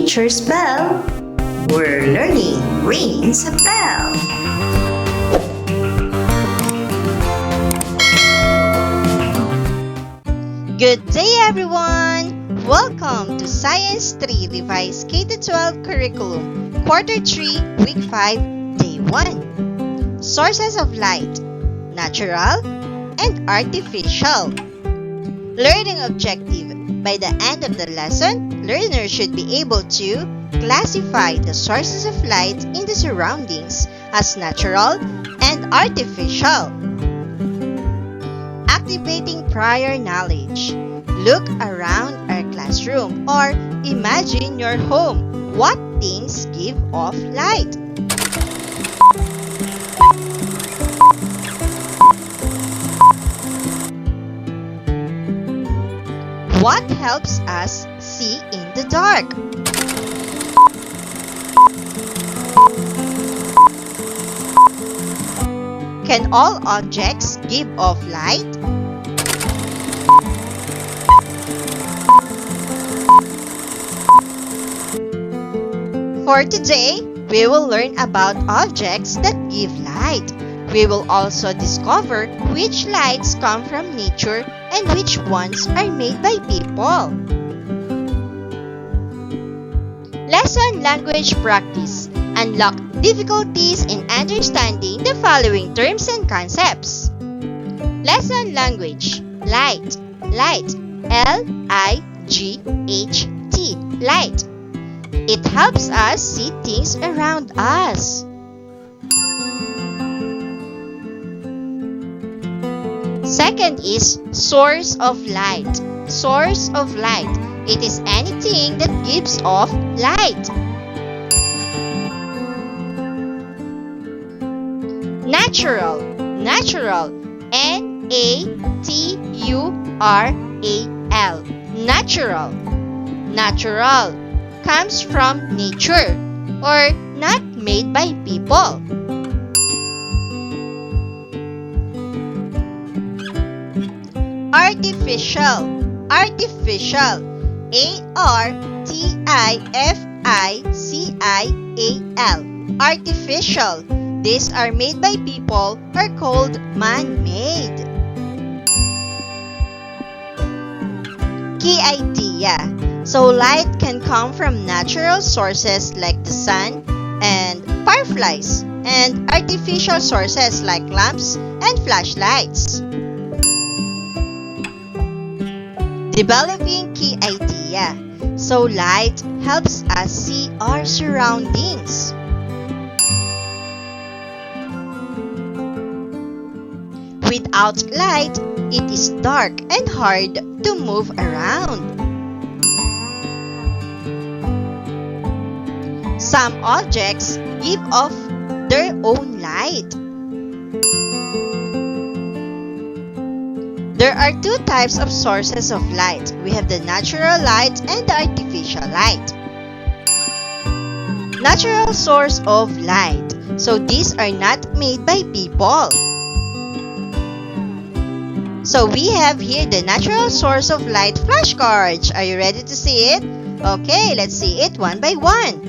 Nature's Bell. We're learning rings a bell. Good day, everyone! Welcome to Science 3 Revised K-12 Curriculum, Quarter 3, Week 5, Day 1. Sources of light: natural and artificial. Learning objective: by the end of the lesson, learners should be able to classify the sources of light in the surroundings as natural and artificial. Activating prior knowledge. Look around our classroom or imagine your home. What things give off light? What helps us see in the dark? Can all objects give off light? For today, we will learn about objects that give light. We will also discover which lights come from nature and which ones are made by people. Lesson language practice. Unlock difficulties in understanding the following terms and concepts. Lesson language. Light. Light. L-I-G-H-T. Light. It helps us see things around us. Second is source of light. Source of light. It is anything that gives off light. Natural. Natural. N-A-T-U-R-A-L. Natural. Natural comes from nature or not made by people. Artificial. Artificial. A-R-T-I-F-I-C-I-A-L. Artificial. These are made by people or called man-made. Key idea. So light can come from natural sources like the sun and fireflies, and artificial sources like lamps and flashlights. Developing key idea. So light helps us see our surroundings. Without light, it is dark and hard to move around. Some objects give off their own light. There are two types of sources of light. We have the natural light and the artificial light. Natural source of light. So these are not made by people. So we have here the natural source of light flashcards. Are you ready to see it? Okay, let's see it one by one.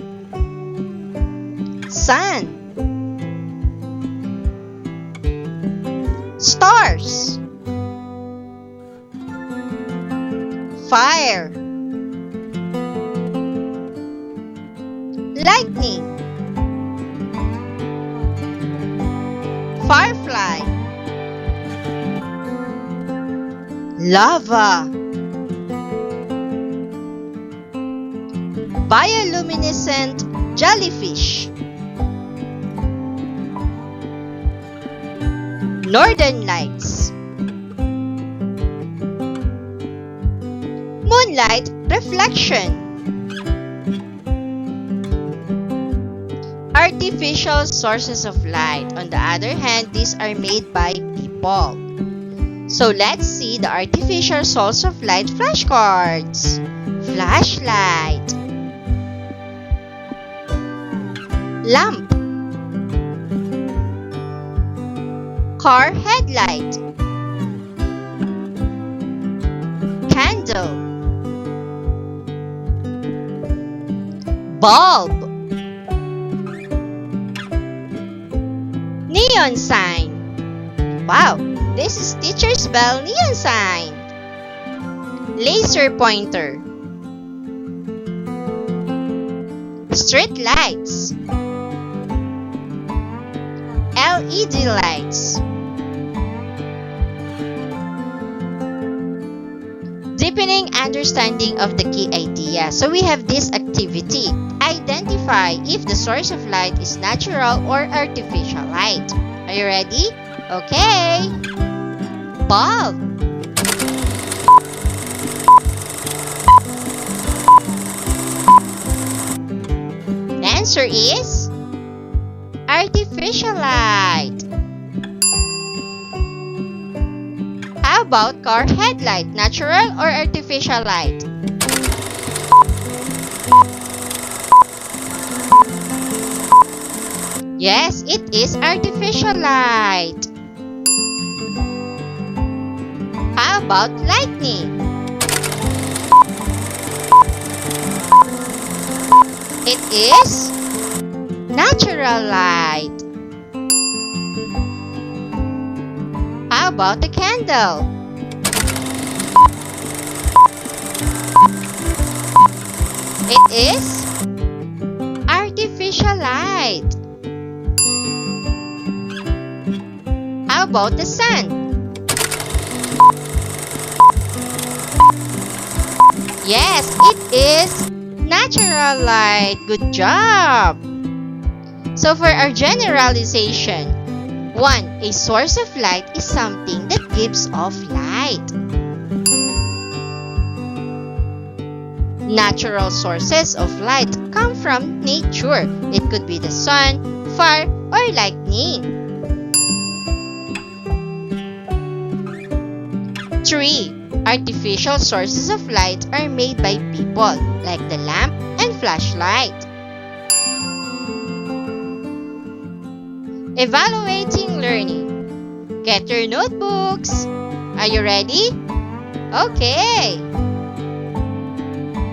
Sun. Stars. Fire. Lightning. Firefly. Lava. Bioluminescent jellyfish. Northern Lights. Moonlight reflection. Artificial sources of light. On the other hand, these are made by people. So let's see the artificial source of light flashcards. Flashlight. Lamp. Car headlight. Candle. Bulb. Neon sign. Wow, this is teacher's bell neon sign. Laser pointer. Street lights. LED lights. Deepening understanding of the key idea. So we have this activity. Identify if the source of light is natural or artificial light. Are you ready? Okay. Bulb. The answer is artificial light. How about car headlight? Natural or artificial light? Yes, it is artificial light. How about lightning? It is natural light. How about the candle? It is artificial light. How about the sun? Yes, it is natural light. Good job! So for our generalization, 1. A source of light is something that gives off light. Natural sources of light come from nature. It could be the sun, fire, or lightning. 3. Artificial sources of light are made by people, like the lamp and flashlight. Evaluating learning. Get your notebooks. Are you ready? Okay.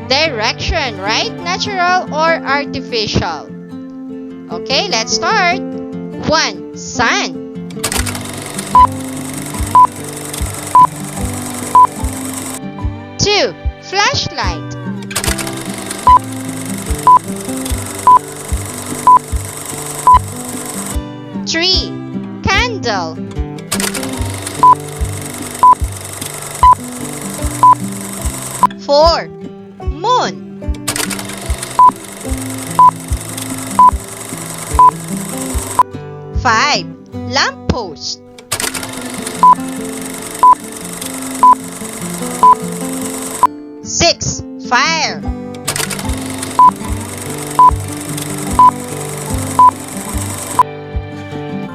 Direction, right? Natural or artificial? Okay, let's start. 1. Sun. 2. Flashlight. 3. Candle. 4. Moon. 5. Lamppost. 6. Fire.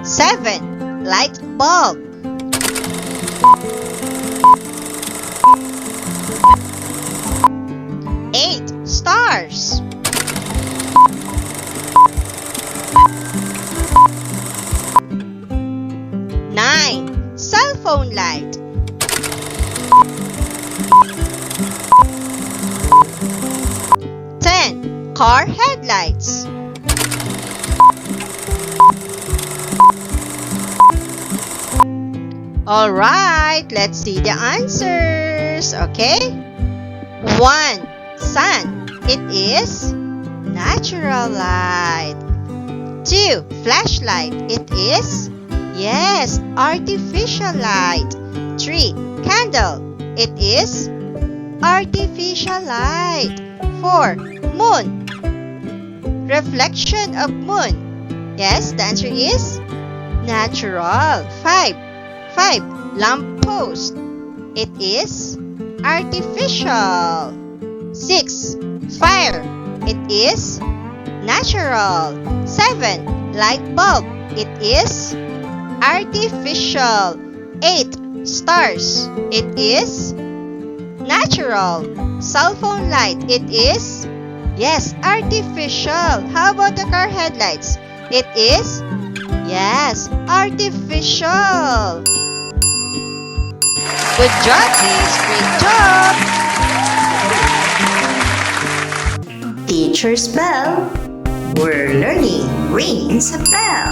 7. Light bulb. 8. Stars. 9. Cell phone light. 10. Car headlights. 'Alright, let's see the answers. Okay? 1. Sun. It is natural light. 2. Flashlight. It is, yes, artificial light. 3. Candle. It is artificial light. 4. Moon. Reflection of moon. Yes, the answer is natural. 5. Lamppost. It is artificial. 6. Fire. It is natural. 7. Light bulb. It is artificial. 8. Stars. It is natural. Cell phone light. It is, yes, artificial. How about the car headlights? It is, yes, artificial. Good job, kids. Great job. Teacher's bell. We're learning rings a bell.